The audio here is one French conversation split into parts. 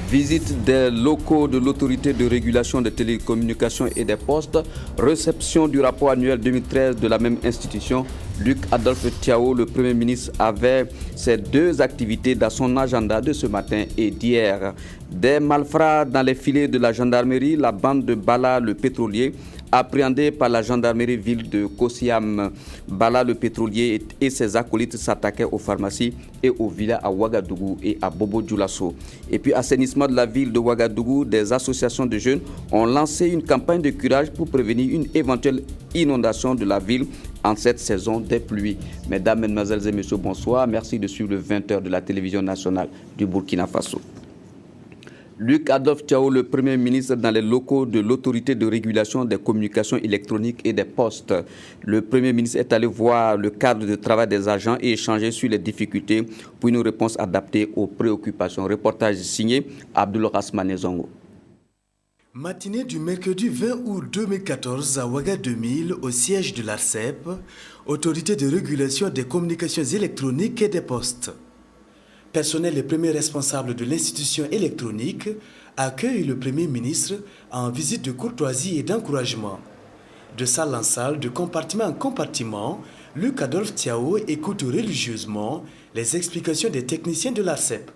Visite des locaux de l'autorité de régulation des télécommunications et des postes, réception du rapport annuel 2013 de la même institution. Luc Adolphe Thiaw, le Premier ministre, avait ces deux activités dans son agenda de ce matin et d'hier. Des malfrats dans les filets de la gendarmerie, la bande de Bala le pétrolier, appréhendée par la gendarmerie ville de Kosiam. Bala le pétrolier et ses acolytes s'attaquaient aux pharmacies et aux villas à Ouagadougou et à Bobo Dioulasso. Et puis, assainissement de la ville de Ouagadougou, des associations de jeunes ont lancé une campagne de curage pour prévenir une éventuelle inondation de la ville en cette saison des pluies. Mesdames, Mesdemoiselles et Messieurs, bonsoir. Merci de suivre le 20h de la télévision nationale du Burkina Faso. Luc Adolphe Thiaw, le Premier ministre, dans les locaux de l'autorité de régulation des communications électroniques et des postes. Le Premier ministre est allé voir le cadre de travail des agents et échanger sur les difficultés pour une réponse adaptée aux préoccupations. Reportage signé Abdoul Rasmane Zongo. Matinée du mercredi 20 août 2014 à Ouaga 2000, au siège de l'ARCEP, autorité de régulation des communications électroniques et des postes. Personnel et premier responsable de l'institution électronique accueille le Premier ministre en visite de courtoisie et d'encouragement. De salle en salle, de compartiment en compartiment, Luc Adolphe Thiaw écoute religieusement les explications des techniciens de l'ARCEP.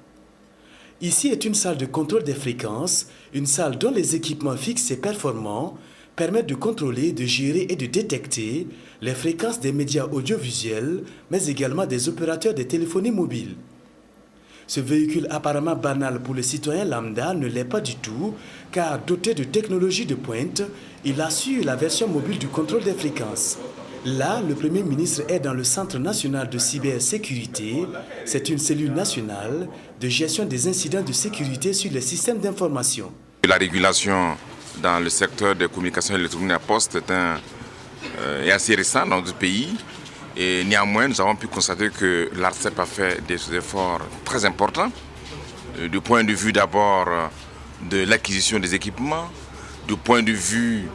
Ici est une salle de contrôle des fréquences, une salle dont les équipements fixes et performants permettent de contrôler, de gérer et de détecter les fréquences des médias audiovisuels, mais également des opérateurs de téléphonie mobile. Ce véhicule apparemment banal pour le citoyen lambda ne l'est pas du tout, car doté de technologies de pointe, il assure la version mobile du contrôle des fréquences. Là, le Premier ministre est dans le Centre national de cybersécurité. C'est une cellule nationale de gestion des incidents de sécurité sur les systèmes d'information. La régulation dans le secteur des communications électroniques et postes est assez récente dans notre pays. Et néanmoins, nous avons pu constater que l'ARCEP a fait des efforts très importants, du point de vue d'abord de l'acquisition des équipements, du point de vue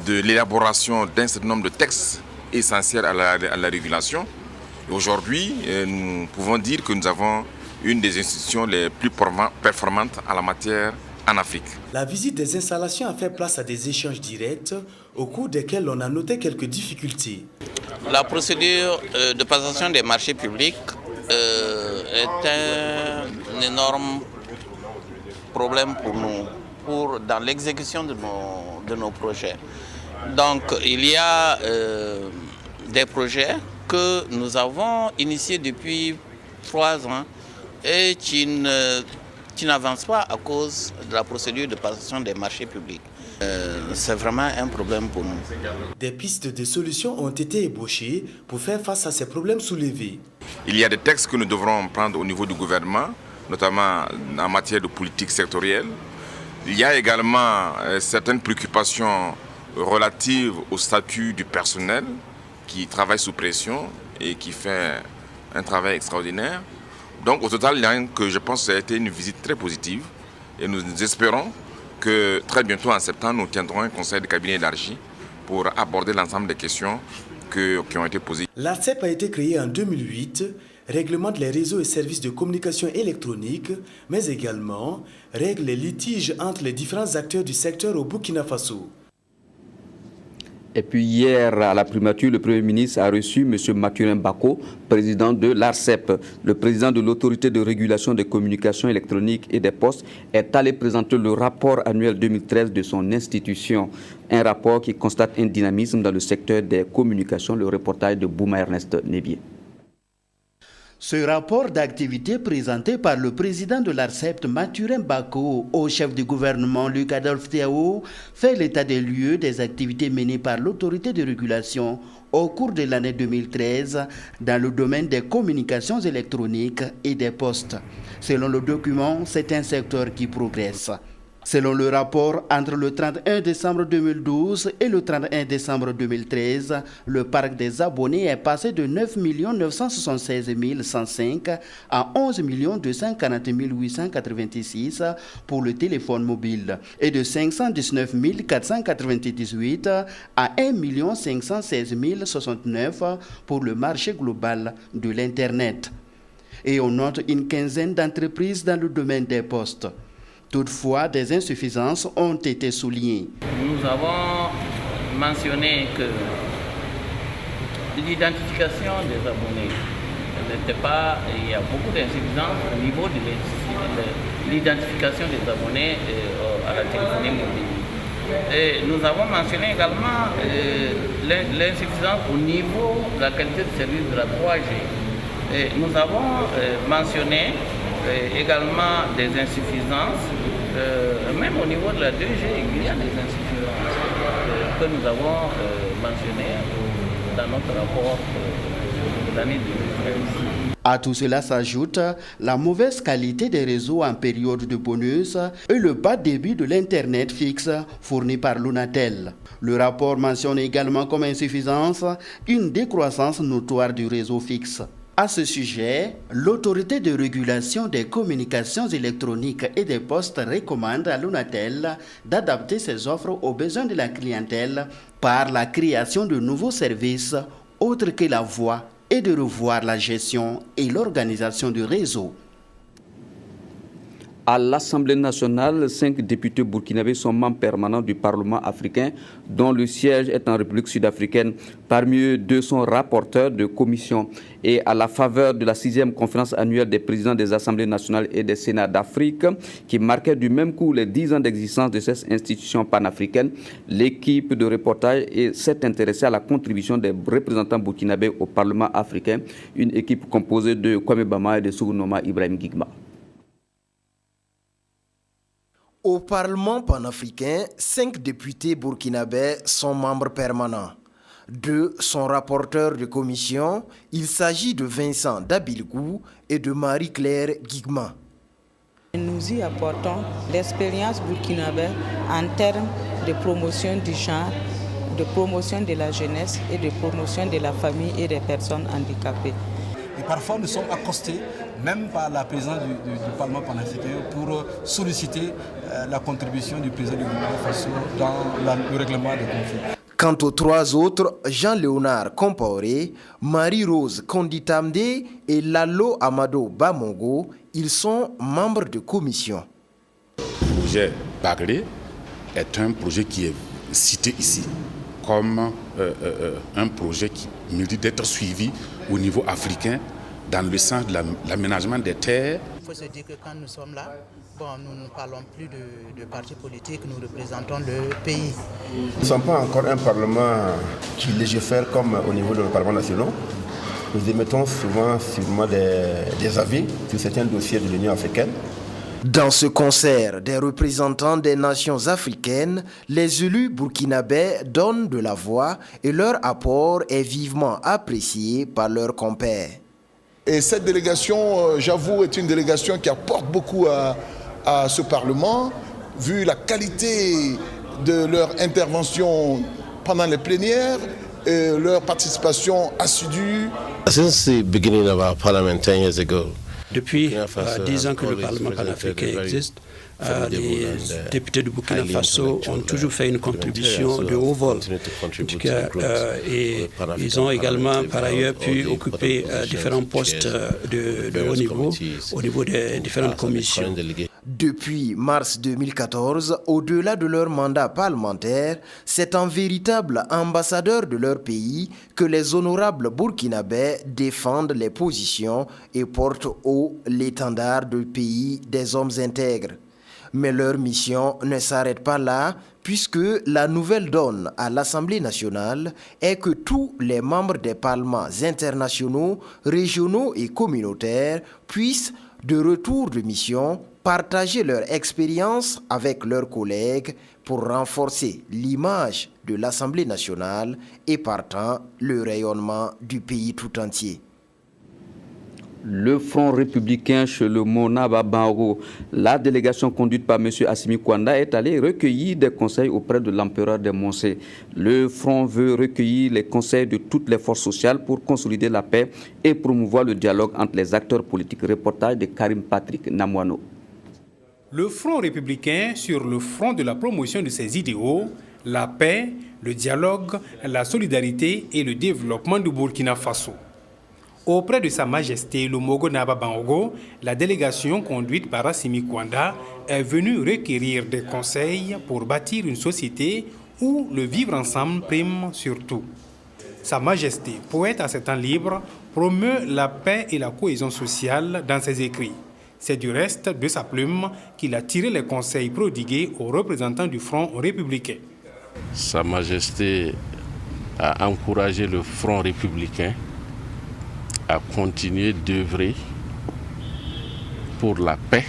de l'élaboration d'un certain nombre de textes essentiels à la régulation. Aujourd'hui, nous pouvons dire que nous avons une des institutions les plus performantes en la matière en Afrique. La visite des installations a fait place à des échanges directs, au cours desquels on a noté quelques difficultés. La procédure de passation des marchés publics est un énorme problème pour nous, dans l'exécution de nos projets. Donc il y a des projets que nous avons initiés depuis 3 ans et qui n'avancent pas à cause de la procédure de passation des marchés publics. C'est vraiment un problème pour nous. Des pistes de solutions ont été ébauchées pour faire face à ces problèmes soulevés. Il y a des textes que nous devrons prendre au niveau du gouvernement, notamment en matière de politique sectorielle. Il y a également certaines préoccupations relatives au statut du personnel qui travaille sous pression et qui fait un travail extraordinaire. Donc au total, je pense que ça a été une visite très positive et nous espérons que très bientôt en septembre, nous tiendrons un conseil de cabinet élargi pour aborder l'ensemble des questions qui ont été posées. L'ARCEP a été créée en 2008, réglemente les réseaux et services de communication électronique, mais également règle les litiges entre les différents acteurs du secteur au Burkina Faso. Et puis hier, à la primature, le Premier ministre a reçu M. Mathurin Bako, président de l'ARCEP. Le président de l'autorité de régulation des communications électroniques et des postes est allé présenter le rapport annuel 2013 de son institution. Un rapport qui constate un dynamisme dans le secteur des communications. Le reportage de Bouma Ernest Nebier. Ce rapport d'activité présenté par le président de l'ARCEP, Mathurin Bako, au chef du gouvernement, Luc Adolphe Thiaw, fait l'état des lieux des activités menées par l'autorité de régulation au cours de l'année 2013 dans le domaine des communications électroniques et des postes. Selon le document, c'est un secteur qui progresse. Selon le rapport, entre le 31 décembre 2012 et le 31 décembre 2013, le parc des abonnés est passé de 9 976 105 à 11 240 886 pour le téléphone mobile et de 519 498 à 1 516 069 pour le marché global de l'Internet. Et on note une quinzaine d'entreprises dans le domaine des postes. Toutefois, des insuffisances ont été soulignées. Nous avons mentionné que l'identification des abonnés n'était pas, il y a beaucoup d'insuffisances au niveau de l'identification des abonnés à la téléphonie mobile. Et nous avons mentionné également l'insuffisance au niveau de la qualité de service de la 3G. Et nous avons mentionné également des insuffisances, même au niveau de la 2G, il y a des insuffisances que nous avons mentionnées dans notre rapport de l'année 2013. À tout cela s'ajoute la mauvaise qualité des réseaux en période de bonus et le bas débit de l'Internet fixe fourni par Lunatel. Le rapport mentionne également comme insuffisance une décroissance notoire du réseau fixe. À ce sujet, l'autorité de régulation des communications électroniques et des postes recommande à Lunatel d'adapter ses offres aux besoins de la clientèle par la création de nouveaux services autres que la voix et de revoir la gestion et l'organisation du réseau. À l'Assemblée nationale, 5 députés burkinabés sont membres permanents du Parlement africain, dont le siège est en République sud-africaine. Parmi eux, 2 sont rapporteurs de commission. Et à la faveur de la 6e conférence annuelle des présidents des Assemblées nationales et des Sénats d'Afrique, qui marquait du même coup les 10 ans d'existence de cette institution panafricaine, l'équipe de reportage s'est intéressée à la contribution des représentants burkinabés au Parlement africain, une équipe composée de Kwame Bama et de Sougounoma Ibrahim Gigma. Au Parlement panafricain, 5 députés burkinabés sont membres permanents. 2 sont rapporteurs de commission. Il s'agit de Vincent Dabilgou et de Marie-Claire Gigma. Nous y apportons l'expérience burkinabé en termes de promotion du genre, de promotion de la jeunesse et de promotion de la famille et des personnes handicapées. Et parfois, nous sommes accostés, même par la présidence du Parlement panafricain, pour solliciter la contribution du président du Burkina Faso dans le règlement des conflits. Quant aux 3 autres, Jean-Léonard Compaoré, Marie-Rose Konditamde et Lalo Amado Bamongo, ils sont membres de commission. Le projet Baglé est un projet qui est cité ici comme un projet qui mérite d'être suivi au niveau africain dans le sens de l'aménagement des terres. Il faut se dire que quand nous sommes là, nous ne parlons plus de partis politiques, nous représentons le pays. Nous ne sommes pas encore un parlement qui légifère comme au niveau de nos parlements nationaux. Nous émettons souvent des avis sur certains dossiers de l'Union africaine. Dans ce concert des représentants des nations africaines, les élus burkinabés donnent de la voix et leur apport est vivement apprécié par leurs compères. Et cette délégation, j'avoue, est une délégation qui apporte beaucoup à ce Parlement, vu la qualité de leur intervention pendant les plénières et leur participation assidue. Since the beginning of our parliament 10 years ago, depuis 10 ans que le Parlement panafricain existe, les députés du Burkina Faso ont toujours fait une contribution de haut vol. Et ils ont également par ailleurs pu occuper différents postes de haut niveau au niveau des différentes commissions. Depuis mars 2014, au-delà de leur mandat parlementaire, c'est en véritable ambassadeur de leur pays que les honorables burkinabés défendent les positions et portent haut l'étendard du pays des hommes intègres. Mais leur mission ne s'arrête pas là, puisque la nouvelle donne à l'Assemblée nationale est que tous les membres des parlements internationaux, régionaux et communautaires puissent, de retour de mission, partager leur expérience avec leurs collègues pour renforcer l'image de l'Assemblée nationale et partant le rayonnement du pays tout entier. Le Front républicain chez le Monaba Bango, la délégation conduite par M. Assimi Kwanda est allée recueillir des conseils auprès de l'empereur des Moncé. Le Front veut recueillir les conseils de toutes les forces sociales pour consolider la paix et promouvoir le dialogue entre les acteurs politiques. Reportage de Karim Patrick Namwano. Le Front républicain sur le front de la promotion de ses idéaux, la paix, le dialogue, la solidarité et le développement du Burkina Faso. Auprès de Sa Majesté le Mogo Naba Bangogo, la délégation conduite par Assimi Kwanda est venue requérir des conseils pour bâtir une société où le vivre ensemble prime sur tout. Sa Majesté, poète à ses temps libres, promeut la paix et la cohésion sociale dans ses écrits. C'est du reste de sa plume qu'il a tiré les conseils prodigués aux représentants du Front républicain. Sa Majesté a encouragé le Front républicain à continuer d'œuvrer pour la paix,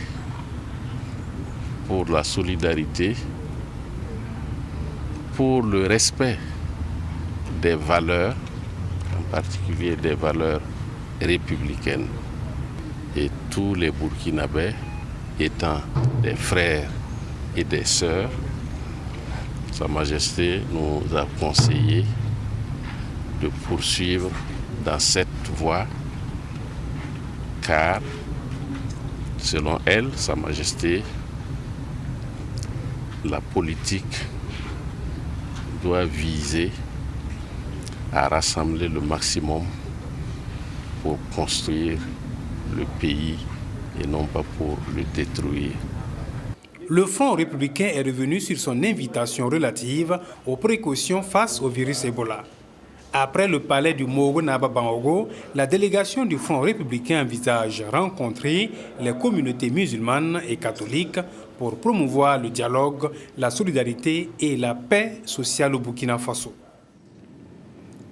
pour la solidarité, pour le respect des valeurs, en particulier des valeurs républicaines. Et tous les Burkinabés étant des frères et des sœurs, Sa Majesté nous a conseillé de poursuivre dans cette voie, car, selon elle, Sa Majesté, la politique doit viser à rassembler le maximum pour construire le pays et non pas pour le détruire. Le Front républicain est revenu sur son invitation relative aux précautions face au virus Ebola. Après le palais du Mogo Naba Bangogo, la délégation du Front républicain envisage rencontrer les communautés musulmanes et catholiques pour promouvoir le dialogue, la solidarité et la paix sociale au Burkina Faso.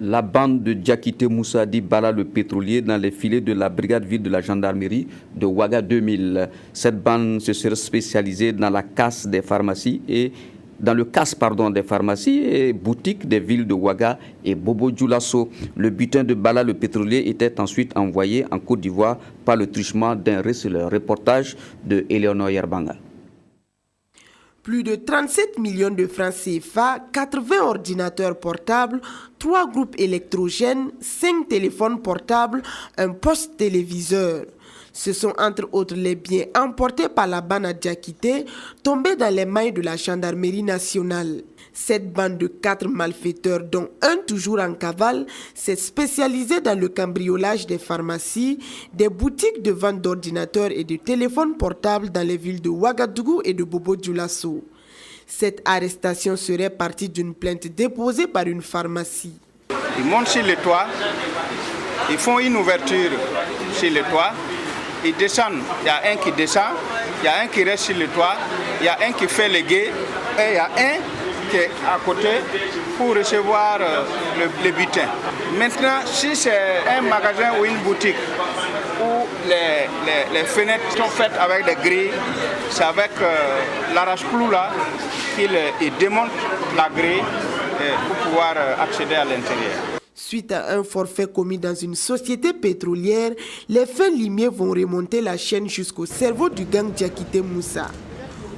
La bande de Diakité Moussa dit Bala le pétrolier dans les filets de la brigade ville de la gendarmerie de Ouaga 2000. Cette bande se serait spécialisée dans la casse des pharmacies et des pharmacies et boutiques des villes de Ouaga et Bobo Dioulasso. Le butin de Bala le pétrolier était ensuite envoyé en Côte d'Ivoire par le truchement d'un receleur. Reportage de Eleonore Yerbanga. Plus de 37 millions de francs CFA, 80 ordinateurs portables, 3 groupes électrogènes, 5 téléphones portables, un poste téléviseur. Ce sont entre autres les biens emportés par la bande à Diakité, tombés dans les mailles de la gendarmerie nationale. Cette bande de 4 malfaiteurs, dont un toujours en cavale, s'est spécialisée dans le cambriolage des pharmacies, des boutiques de vente d'ordinateurs et de téléphones portables dans les villes de Ouagadougou et de Bobo Dioulasso. Cette arrestation serait partie d'une plainte déposée par une pharmacie. Ils montent sur le toit, ils font une ouverture sur le toit, ils descendent, il y a un qui descend, il y a un qui reste sur le toit, il y a un qui fait les guets et il y a un qui est à côté pour recevoir le butin. Maintenant, si c'est un magasin ou une boutique où les fenêtres sont faites avec des grilles, c'est avec l'arrache-clou là qu'il démonte la grille pour pouvoir accéder à l'intérieur. Suite à un forfait commis dans une société pétrolière, les fins limiers vont remonter la chaîne jusqu'au cerveau du gang Diakité Moussa.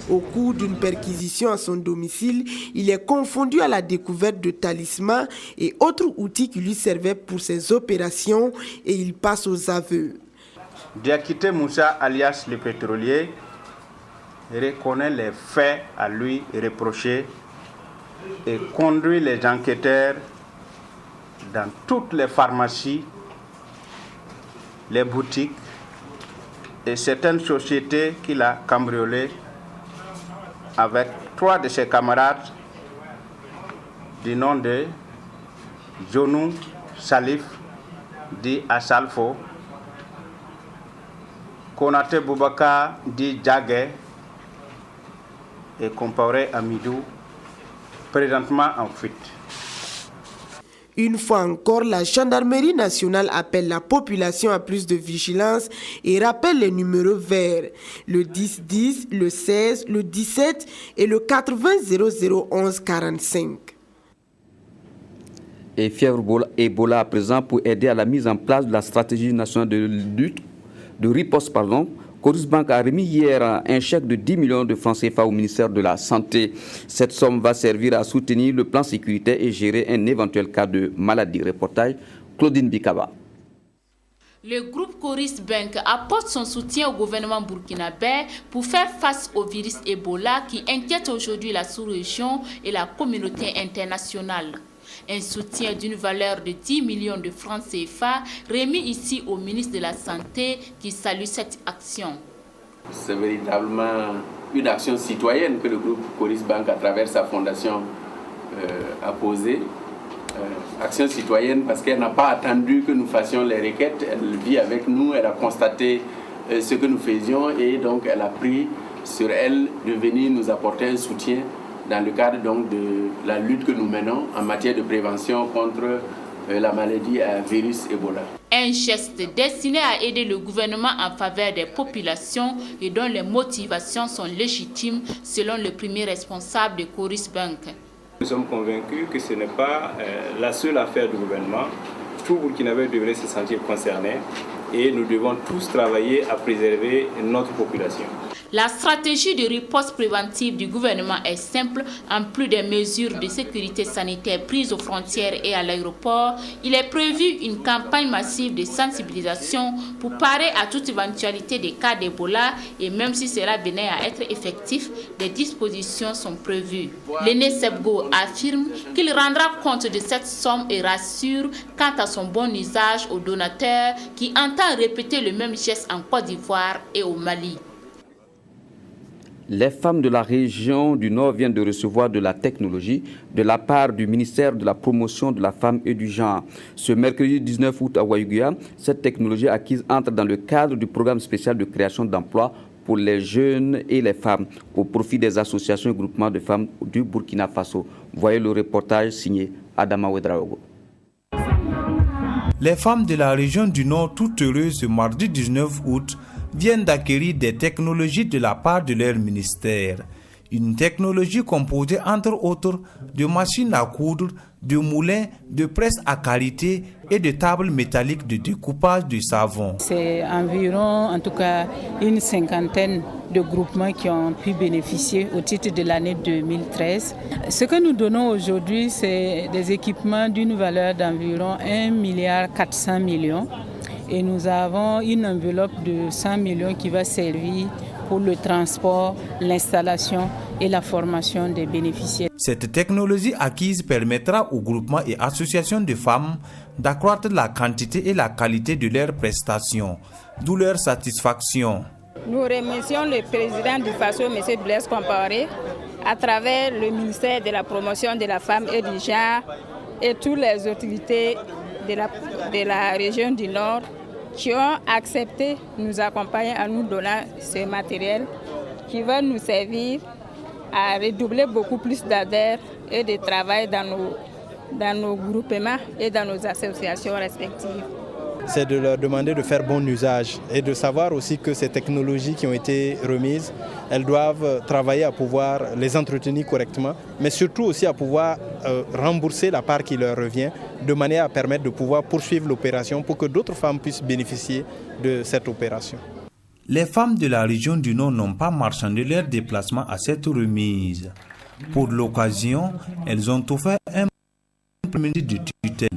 Au cours d'une perquisition à son domicile, il est confondu à la découverte de talismans et autres outils qui lui servaient pour ses opérations et il passe aux aveux. Diakité Moussa, alias le pétrolier, reconnaît les faits à lui reprochés et conduit les enquêteurs dans toutes les pharmacies, les boutiques et certaines sociétés qu'il a cambriolées avec 3 de ses camarades du nom de Jonou Salif, dit Assalfo, Konate Boubaka, dit Djagé, et Compaoré Amidou, présentement en fuite. Une fois encore, la gendarmerie nationale appelle la population à plus de vigilance et rappelle les numéros verts, le 1010, le 16, le 17 et le 80 0011 45. Et fièvre Ebola à présent pour aider à la mise en place de la stratégie nationale de lutte, de riposte, Coris Bank a remis hier un chèque de 10 millions de francs CFA au ministère de la Santé. Cette somme va servir à soutenir le plan sécuritaire et gérer un éventuel cas de maladie. Reportage Claudine Bikaba. Le groupe Coris Bank apporte son soutien au gouvernement burkinabé pour faire face au virus Ebola qui inquiète aujourd'hui la sous-région et la communauté internationale. Un soutien d'une valeur de 10 millions de francs CFA remis ici au ministre de la Santé qui salue cette action. C'est véritablement une action citoyenne que le groupe Coris Bank, à travers sa fondation, a posée. Action citoyenne parce qu'elle n'a pas attendu que nous fassions les requêtes. Elle vit avec nous, elle a constaté ce que nous faisions et donc elle a pris sur elle de venir nous apporter un soutien dans le cadre donc de la lutte que nous menons en matière de prévention contre la maladie à virus Ebola. Un geste destiné à aider le gouvernement en faveur des populations et dont les motivations sont légitimes selon le premier responsable de Coris Bank. Nous sommes convaincus que ce n'est pas la seule affaire du gouvernement. Tout Burkinabé devrait se sentir concerné et nous devons tous travailler à préserver notre population. La stratégie de riposte préventive du gouvernement est simple. En plus des mesures de sécurité sanitaire prises aux frontières et à l'aéroport, il est prévu une campagne massive de sensibilisation pour parer à toute éventualité des cas d'Ebola et même si cela venait à être effectif, des dispositions sont prévues. L'aîné Sebgo affirme qu'il rendra compte de cette somme et rassure quant à son bon usage aux donateurs qui entend répéter le même geste en Côte d'Ivoire et au Mali. Les femmes de la région du Nord viennent de recevoir de la technologie de la part du ministère de la Promotion de la Femme et du Genre. Ce mercredi 19 août à Ouaïguia, cette technologie acquise entre dans le cadre du programme spécial de création d'emplois pour les jeunes et les femmes au profit des associations et groupements de femmes du Burkina Faso. Voyez le reportage signé Adama Ouedraogo. Les femmes de la région du Nord, toutes heureuses ce mardi 19 août, viennent d'acquérir des technologies de la part de leur ministère. Une technologie composée entre autres de machines à coudre, de moulins, de presses à qualité et de tables métalliques de découpage de savon. C'est environ, en tout cas, une cinquantaine de groupements qui ont pu bénéficier au titre de l'année 2013. Ce que nous donnons aujourd'hui, c'est des équipements d'une valeur d'environ 1,4 milliard. Et nous avons une enveloppe de 100 millions qui va servir pour le transport, l'installation et la formation des bénéficiaires. Cette technologie acquise permettra aux groupements et associations de femmes d'accroître la quantité et la qualité de leurs prestations, d'où leur satisfaction. Nous remercions le président du FASO, M. Blaise Compaoré, à travers le ministère de la Promotion de la Femme et du Genre et toutes les autorités de la région du Nord qui ont accepté de nous accompagner en nous donnant ce matériel qui va nous servir à redoubler beaucoup plus d'adhérents et de travail dans nos groupements et dans nos associations respectives. C'est de leur demander de faire bon usage et de savoir aussi que ces technologies qui ont été remises, elles doivent travailler à pouvoir les entretenir correctement, mais surtout aussi à pouvoir rembourser la part qui leur revient, de manière à permettre de pouvoir poursuivre l'opération pour que d'autres femmes puissent bénéficier de cette opération. Les femmes de la région du Nord n'ont pas marchandé leur déplacement à cette remise. Pour l'occasion, elles ont offert un premier de tutelle.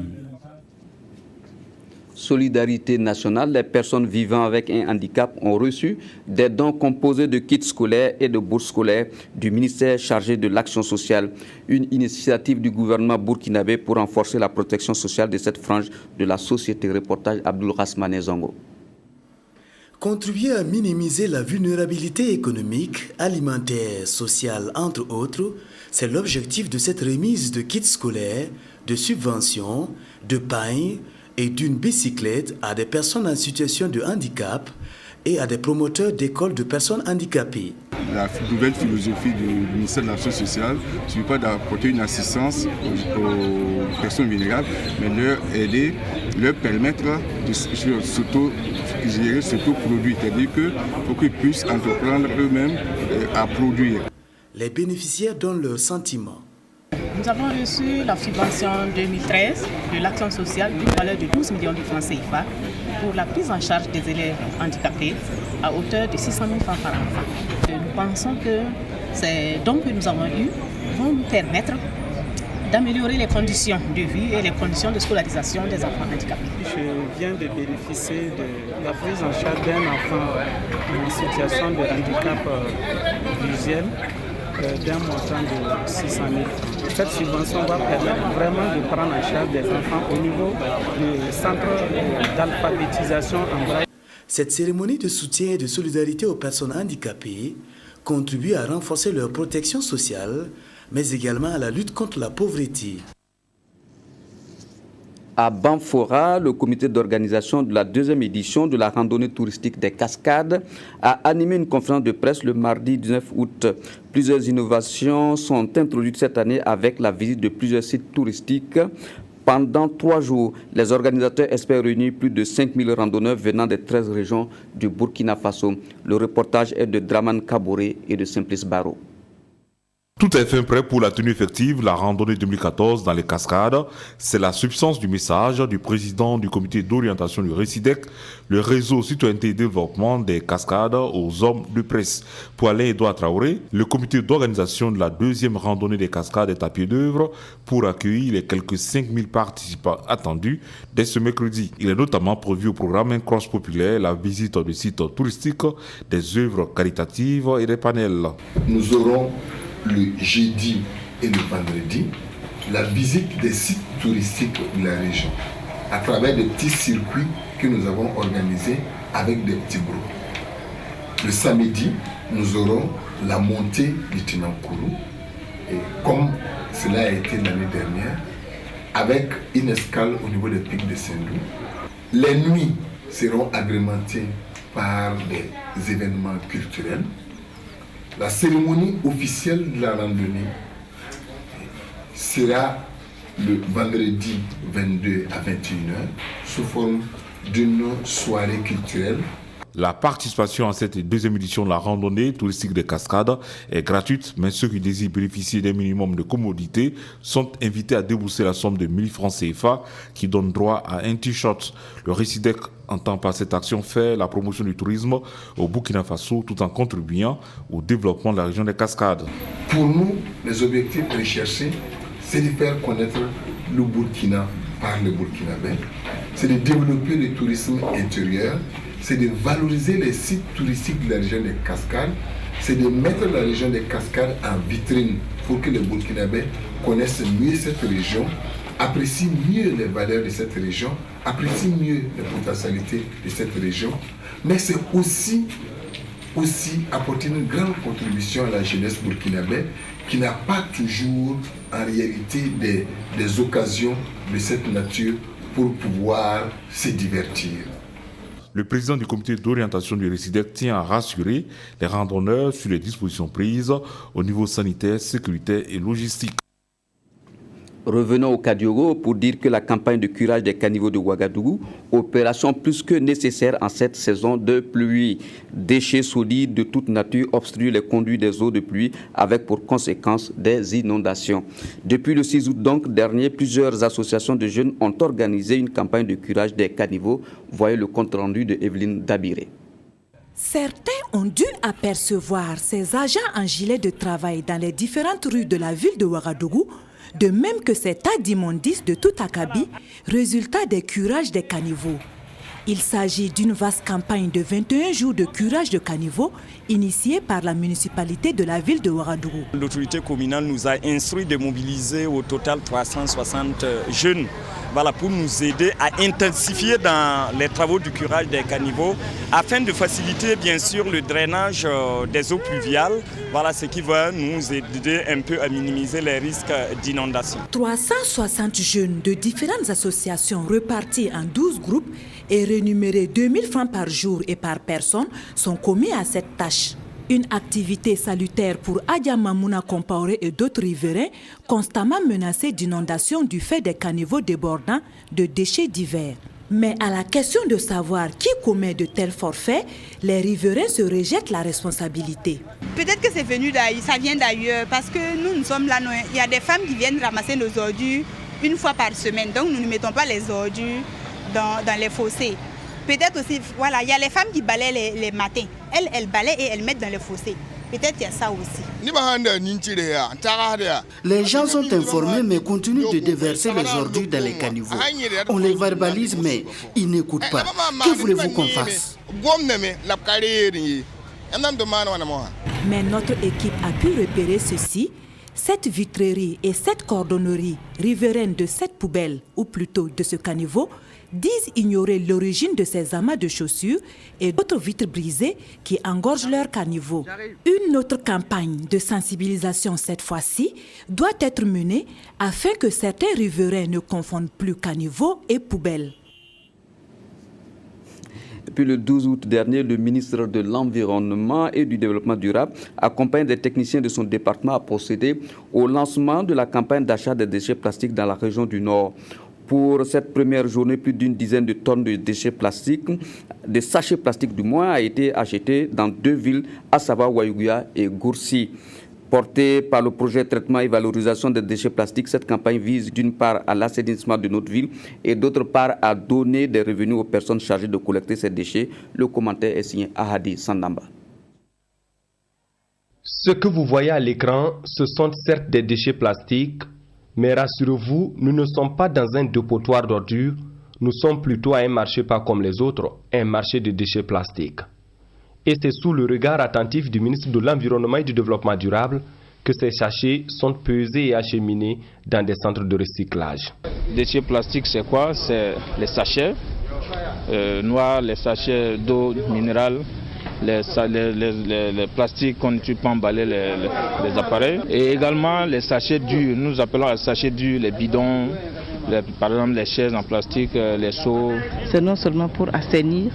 Solidarité nationale, les personnes vivant avec un handicap ont reçu des dons composés de kits scolaires et de bourses scolaires du ministère chargé de l'action sociale. Une initiative du gouvernement burkinabé pour renforcer la protection sociale de cette frange de la société. Reportage Abdul Rasmane Zongo. Contribuer à minimiser la vulnérabilité économique, alimentaire, sociale, entre autres, c'est l'objectif de cette remise de kits scolaires, de subventions, de pains et d'une bicyclette à des personnes en situation de handicap et à des promoteurs d'écoles de personnes handicapées. La nouvelle philosophie du ministère de l'Action sociale, ce n'est pas d'apporter une assistance aux personnes vulnérables, mais leur aider, leur permettre de s'auto-gérer, s'auto-produire, c'est-à-dire qu'il faut qu'ils puissent entreprendre eux-mêmes à produire. Les bénéficiaires donnent leurs sentiments. Nous avons reçu la subvention 2013 de l'action sociale d'une valeur de 12 millions de francs CFA pour la prise en charge des élèves handicapés à hauteur de 600 000 francs par enfant. Nous pensons que ces dons que nous avons eus vont nous permettre d'améliorer les conditions de vie et les conditions de scolarisation des enfants handicapés. Je viens de bénéficier de la prise en charge d'un enfant en situation de handicap visuel d'un montant de 600 000 francs. Cette subvention va permettre vraiment de prendre en charge des enfants au niveau du centre d'alphabétisation en braille. Cette cérémonie de soutien et de solidarité aux personnes handicapées contribue à renforcer leur protection sociale, mais également à la lutte contre la pauvreté. À Banfora, le comité d'organisation de la deuxième édition de la randonnée touristique des Cascades a animé une conférence de presse le mardi 19 août. Plusieurs innovations sont introduites cette année avec la visite de plusieurs sites touristiques. Pendant 3 jours, les organisateurs espèrent réunir plus de 5000 randonneurs venant des 13 régions du Burkina Faso. Le reportage est de Draman Kaboré et de Simplice Baro. Tout est fin prêt pour la tenue effective, la randonnée 2014 dans les Cascades. C'est la substance du message du président du comité d'orientation du RECIDEC, le réseau citoyenneté et développement des Cascades aux hommes de presse. Pour Alain-Edouard Traoré, le comité d'organisation de la deuxième randonnée des Cascades est à pied d'œuvre pour accueillir les quelques 5000 participants attendus dès ce mercredi. Il est notamment prévu au programme un cross populaire, la visite des sites touristiques, des œuvres caritatives et des panels. Nous aurons le jeudi et le vendredi, la visite des sites touristiques de la région à travers des petits circuits que nous avons organisés avec des petits groupes. Le samedi, nous aurons la montée du Tinankourou, et comme cela a été l'année dernière, avec une escale au niveau des pics de Sendou. Les nuits seront agrémentées par des événements culturels. La cérémonie officielle de la randonnée sera le vendredi 22 à 21h sous forme d'une soirée culturelle. La participation à cette deuxième édition de la randonnée touristique des Cascades est gratuite, mais ceux qui désirent bénéficier d'un minimum de commodité sont invités à débourser la somme de 1000 francs CFA qui donne droit à un t-shirt. Le RECIDEC entend par cette action faire la promotion du tourisme au Burkina Faso tout en contribuant au développement de la région des Cascades. Pour nous, les objectifs recherchés, c'est de faire connaître le Burkina par les Burkinabés, c'est de développer le tourisme intérieur, c'est de valoriser les sites touristiques de la région des Cascades, c'est de mettre la région des Cascades en vitrine pour que les Burkinabés connaissent mieux cette région, apprécient mieux les valeurs de cette région, apprécient mieux les potentialités de cette région, mais c'est aussi apporter une grande contribution à la jeunesse burkinabé qui n'a pas toujours en réalité des occasions de cette nature pour pouvoir se divertir. Le président du comité d'orientation du RECIDEC tient à rassurer les randonneurs sur les dispositions prises au niveau sanitaire, sécuritaire et logistique. Revenons au Kadiogo pour dire que la campagne de curage des caniveaux de Ouagadougou, opération plus que nécessaire en cette saison de pluie. Déchets solides de toute nature obstruent les conduits des eaux de pluie avec pour conséquence des inondations. Depuis le 6 août donc dernier, plusieurs associations de jeunes ont organisé une campagne de curage des caniveaux. Voyez le compte rendu de Evelyne Dabiré. Certains ont dû apercevoir ces agents en gilet de travail dans les différentes rues de la ville de Ouagadougou, de même que ces tas d'immondices de tout acabit, résultat des curages des caniveaux. Il s'agit d'une vaste campagne de 21 jours de curage de caniveaux initiée par la municipalité de la ville de Ouagadougou. L'autorité communale nous a instruit de mobiliser au total 360 jeunes pour nous aider à intensifier dans les travaux du curage des caniveaux afin de faciliter bien sûr le drainage des eaux pluviales, ce qui va nous aider un peu à minimiser les risques d'inondation. 360 jeunes de différentes associations repartis en 12 groupes et rémunérés 2000 francs par jour et par personne sont commis à cette tâche. Une activité salutaire pour Adia Mamouna Compaoré et d'autres riverains constamment menacés d'inondations du fait des caniveaux débordants de déchets divers. Mais à la question de savoir qui commet de tels forfaits, les riverains se rejettent la responsabilité. Peut-être que c'est venu d'ailleurs, ça vient d'ailleurs, parce que nous sommes là, il y a des femmes qui viennent ramasser nos ordures une fois par semaine, donc nous ne mettons pas les ordures dans les fossés. Peut-être aussi, il y a les femmes qui balaient les matins. Elles balaient et elles mettent dans les fossés. Peut-être qu'il y a ça aussi. Les gens sont informés mais continuent de déverser les ordures dans les caniveaux. On les verbalise mais ils n'écoutent pas. Que voulez-vous qu'on fasse ? Mais notre équipe a pu repérer ceci. Cette vitrerie et cette cordonnerie riveraines de cette poubelle, ou plutôt de ce caniveau, disent ignorer l'origine de ces amas de chaussures et d'autres vitres brisées qui engorgent leur caniveau. Une autre campagne de sensibilisation cette fois-ci doit être menée afin que certains riverains ne confondent plus caniveau et poubelle. Puis le 12 août dernier, le ministre de l'Environnement et du Développement durable, accompagné des techniciens de son département, a procédé au lancement de la campagne d'achat des déchets plastiques dans la région du Nord. Pour cette première journée, plus d'une dizaine de tonnes de déchets plastiques, de sachets plastiques du moins, a été acheté dans 2 villes, à savoir Waïgouya et Goursi. Portée par le projet traitement et valorisation des déchets plastiques, cette campagne vise d'une part à l'assainissement de notre ville et d'autre part à donner des revenus aux personnes chargées de collecter ces déchets. Le commentaire est signé Ahadi Sandamba. Ce que vous voyez à l'écran, ce sont certes des déchets plastiques, mais rassurez-vous, nous ne sommes pas dans un dépotoir d'ordures, nous sommes plutôt à un marché pas comme les autres, un marché de déchets plastiques. Et c'est sous le regard attentif du ministre de l'Environnement et du Développement durable que ces sachets sont pesés et acheminés dans des centres de recyclage. Les déchets plastiques, c'est quoi? C'est les sachets noirs, les sachets d'eau minérale, les plastiques qu'on utilise pour emballer les appareils. Et également les sachets durs, nous appelons les sachets durs, les bidons, par exemple les chaises en plastique, les seaux. C'est non seulement pour assainir,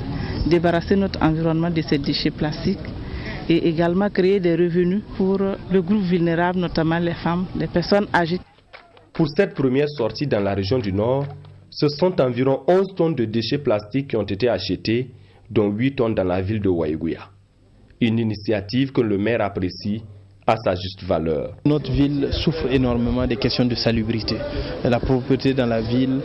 débarrasser notre environnement de ces déchets plastiques et également créer des revenus pour le groupe vulnérable, notamment les femmes, les personnes âgées. Pour cette première sortie dans la région du Nord, ce sont environ 11 tonnes de déchets plastiques qui ont été achetés, dont 8 tonnes dans la ville de Waïgouya. Une initiative que le maire apprécie à sa juste valeur. Notre ville souffre énormément des questions de salubrité. La propreté dans la ville,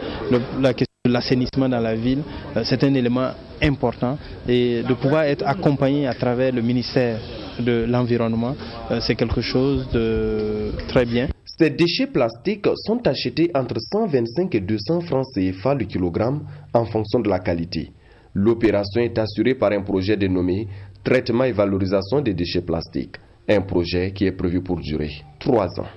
la question de l'assainissement dans la ville, c'est un élément important. Et de pouvoir être accompagné à travers le ministère de l'Environnement, c'est quelque chose de très bien. Ces déchets plastiques sont achetés entre 125 et 200 francs CFA le kilogramme en fonction de la qualité. L'opération est assurée par un projet dénommé « Traitement et valorisation des déchets plastiques ». Un projet qui est prévu pour durer 3 ans.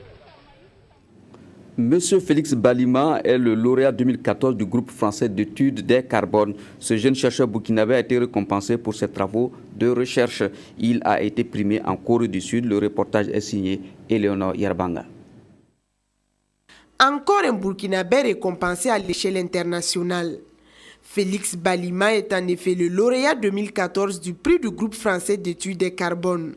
Monsieur Félix Balima est le lauréat 2014 du groupe français d'études des carbones. Ce jeune chercheur burkinabé a été récompensé pour ses travaux de recherche. Il a été primé en Corée du Sud. Le reportage est signé Eleonore Yerbanga. Encore un Burkinabé récompensé à l'échelle internationale. Félix Balima est en effet le lauréat 2014 du prix du groupe français d'études des carbones.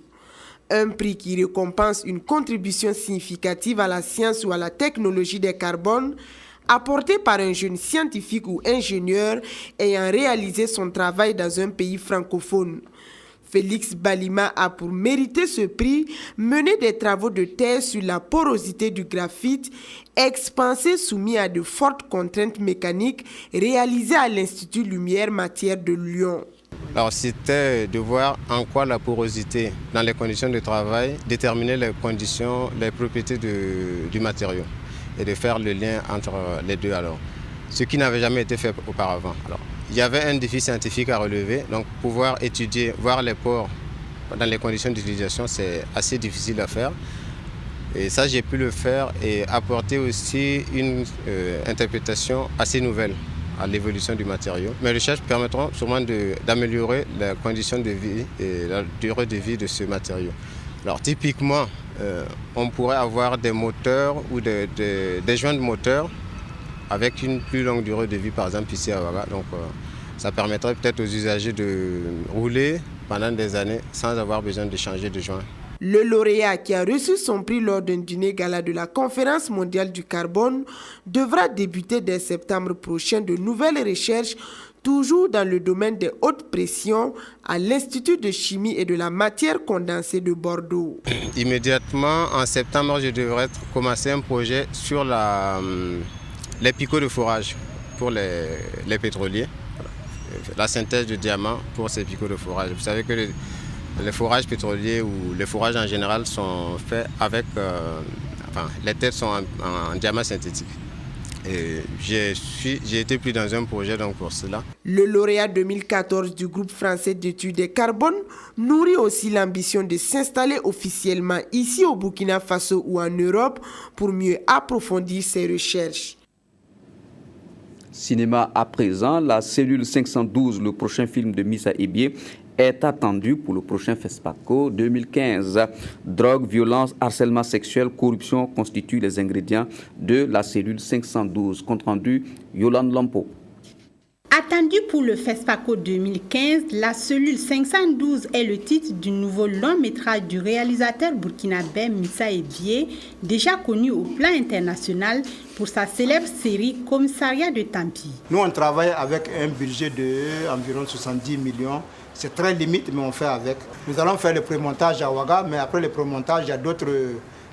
Un prix qui récompense une contribution significative à la science ou à la technologie des carbones apportée par un jeune scientifique ou ingénieur ayant réalisé son travail dans un pays francophone. Félix Balima a pour mériter ce prix mené des travaux de thèse sur la porosité du graphite, expansé soumis à de fortes contraintes mécaniques réalisées à l'Institut Lumière Matière de Lyon. Alors c'était de voir en quoi la porosité dans les conditions de travail déterminait les propriétés du matériau et de faire le lien entre les deux alors. Ce qui n'avait jamais été fait auparavant. Alors, il y avait un défi scientifique à relever, donc pouvoir étudier, voir les pores dans les conditions d'utilisation, c'est assez difficile à faire. Et ça, j'ai pu le faire et apporter aussi une interprétation assez nouvelle à l'évolution du matériau. Mes recherches permettront sûrement d'améliorer les conditions de vie et la durée de vie de ce matériau. Alors typiquement, on pourrait avoir des moteurs ou des joints de moteurs avec une plus longue durée de vie, par exemple ici à Ouaga. Donc ça permettrait peut-être aux usagers de rouler pendant des années sans avoir besoin de changer de joint. Le lauréat qui a reçu son prix lors d'un dîner gala de la Conférence mondiale du carbone devra débuter dès septembre prochain de nouvelles recherches, toujours dans le domaine des hautes pressions, à l'Institut de chimie et de la matière condensée de Bordeaux. Immédiatement, en septembre, je devrais commencer un projet sur les picots de forage pour les pétroliers, la synthèse de diamants pour ces picots de forage. Vous savez que les forages pétroliers ou les forages en général sont faits avec... les têtes sont en diamant synthétique. Et j'ai été pris dans un projet donc pour cela. Le lauréat 2014 du groupe français d'études de carbone nourrit aussi l'ambition de s'installer officiellement ici au Burkina Faso ou en Europe pour mieux approfondir ses recherches. Cinéma à présent, la cellule 512, le prochain film de Missa Ebié, est attendu pour le prochain FESPACO 2015. Drogue, violence, harcèlement sexuel, corruption constituent les ingrédients de la cellule 512. Compte rendu, Yolande Lampo. Attendu pour le FESPACO 2015, la cellule 512 est le titre du nouveau long métrage du réalisateur burkinabé Missa Ebié, déjà connu au plan international pour sa célèbre série Commissariat de Tampi. Nous, on travaille avec un budget d'environ 70 millions. C'est très limite, mais on fait avec. Nous allons faire le prémontage à Ouaga, mais après le prémontage, il y a d'autres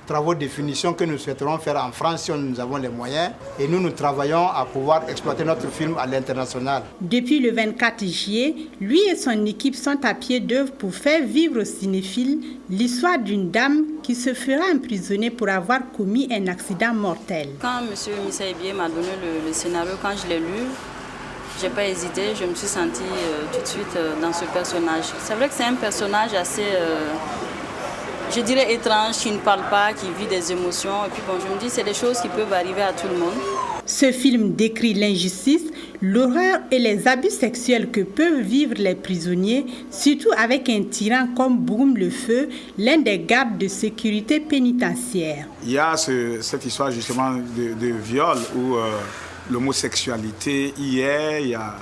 travaux de finition que nous souhaiterons faire en France si nous avons les moyens. Et nous travaillons à pouvoir exploiter notre film à l'international. Depuis le 24 juillet, lui et son équipe sont à pied d'œuvre pour faire vivre aux cinéphiles l'histoire d'une dame qui se fera emprisonner pour avoir commis un accident mortel. Quand M. Missa Ebié m'a donné le scénario, quand je l'ai lu, je n'ai pas hésité, je me suis sentie tout de suite dans ce personnage. C'est vrai que c'est un personnage assez... je dirais étrange, qui ne parle pas, qui vit des émotions. Et puis bon, je me dis, c'est des choses qui peuvent arriver à tout le monde. Ce film décrit l'injustice, l'horreur et les abus sexuels que peuvent vivre les prisonniers, surtout avec un tyran comme Boum le Feu, l'un des gardes de sécurité pénitentiaire. Il y a cette histoire justement de viol où l'homosexualité y est. Il y a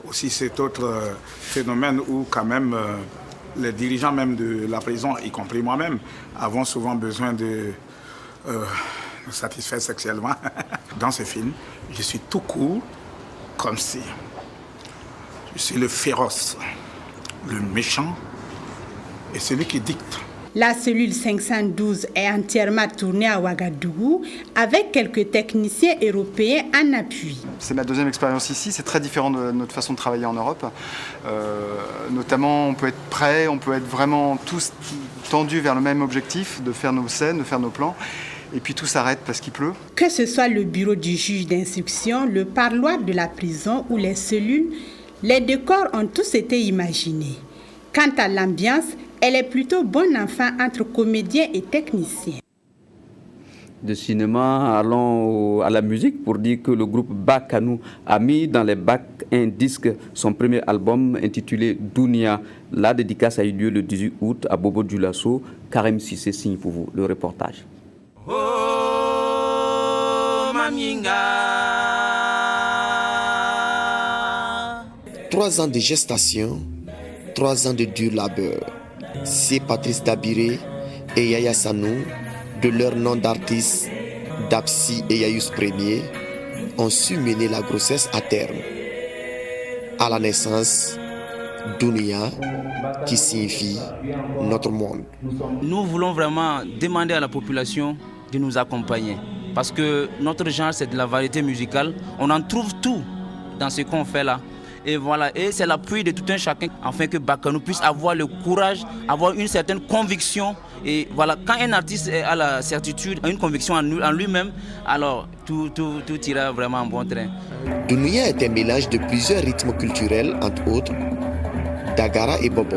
aussi cet autre phénomène où quand même... les dirigeants même de la prison, y compris moi-même, avons souvent besoin de nous satisfaire sexuellement. Dans ce film, je suis tout court, comme si je suis le féroce, le méchant et celui qui dicte. La cellule 512 est entièrement tournée à Ouagadougou avec quelques techniciens européens en appui. C'est ma deuxième expérience ici, c'est très différent de notre façon de travailler en Europe. Notamment, on peut être prêt, on peut être vraiment tous tendus vers le même objectif, de faire nos scènes, de faire nos plans. Et puis tout s'arrête parce qu'il pleut. Que ce soit le bureau du juge d'instruction, le parloir de la prison ou les cellules, les décors ont tous été imaginés. Quant à l'ambiance, elle est plutôt bon enfant entre comédiens et techniciens. De cinéma, allons à la musique pour dire que le groupe Bakanou a mis dans les bacs un disque, son premier album intitulé Dounia. La dédicace a eu lieu le 18 août à Bobo Dioulasso. Karim Sissé signe pour vous le reportage. Oh, Maminga. 3 ans de gestation, 3 ans de dur labeur. C'est Patrice Dabiré et Yaya Sanou, de leur nom d'artistes, Dapsi et Yayus Premier, ont su mener la grossesse à terme. À la naissance, Dounia, qui signifie notre monde. Nous voulons vraiment demander à la population de nous accompagner. Parce que notre genre, c'est de la variété musicale. On en trouve tout dans ce qu'on fait là. Et voilà, et c'est l'appui de tout un chacun afin que Bakanou puisse avoir le courage, avoir une certaine conviction. Et voilà, quand un artiste a la certitude, une conviction en lui-même, alors tout ira vraiment en bon train. Dounia est un mélange de plusieurs rythmes culturels, entre autres Dagara et Bobo.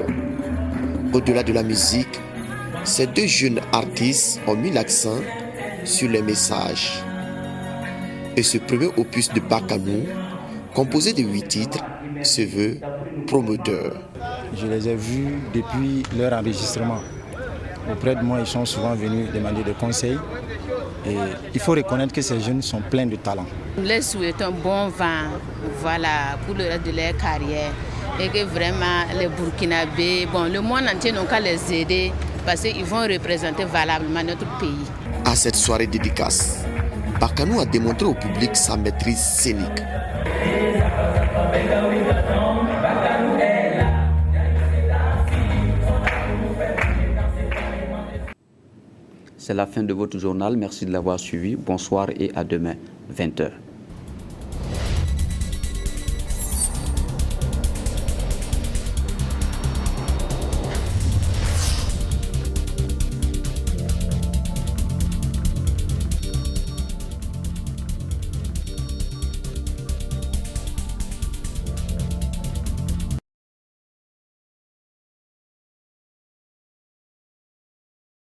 Au-delà de la musique, ces 2 jeunes artistes ont mis l'accent sur les messages. Et ce premier opus de Bakanou, composé de 8 titres, se veut promoteur. Je les ai vus depuis leur enregistrement. Auprès de moi, ils sont souvent venus demander des conseils. Et il faut reconnaître que ces jeunes sont pleins de talent. Nous leur souhaitons bon vent, voilà, pour le reste de leur carrière. Et que vraiment, les Burkinabés, le monde entier n'ont qu'à les aider parce qu'ils vont représenter valablement notre pays. À cette soirée dédicace, Bakanou a démontré au public sa maîtrise scénique. C'est la fin de votre journal. Merci de l'avoir suivi. Bonsoir et à demain, 20h.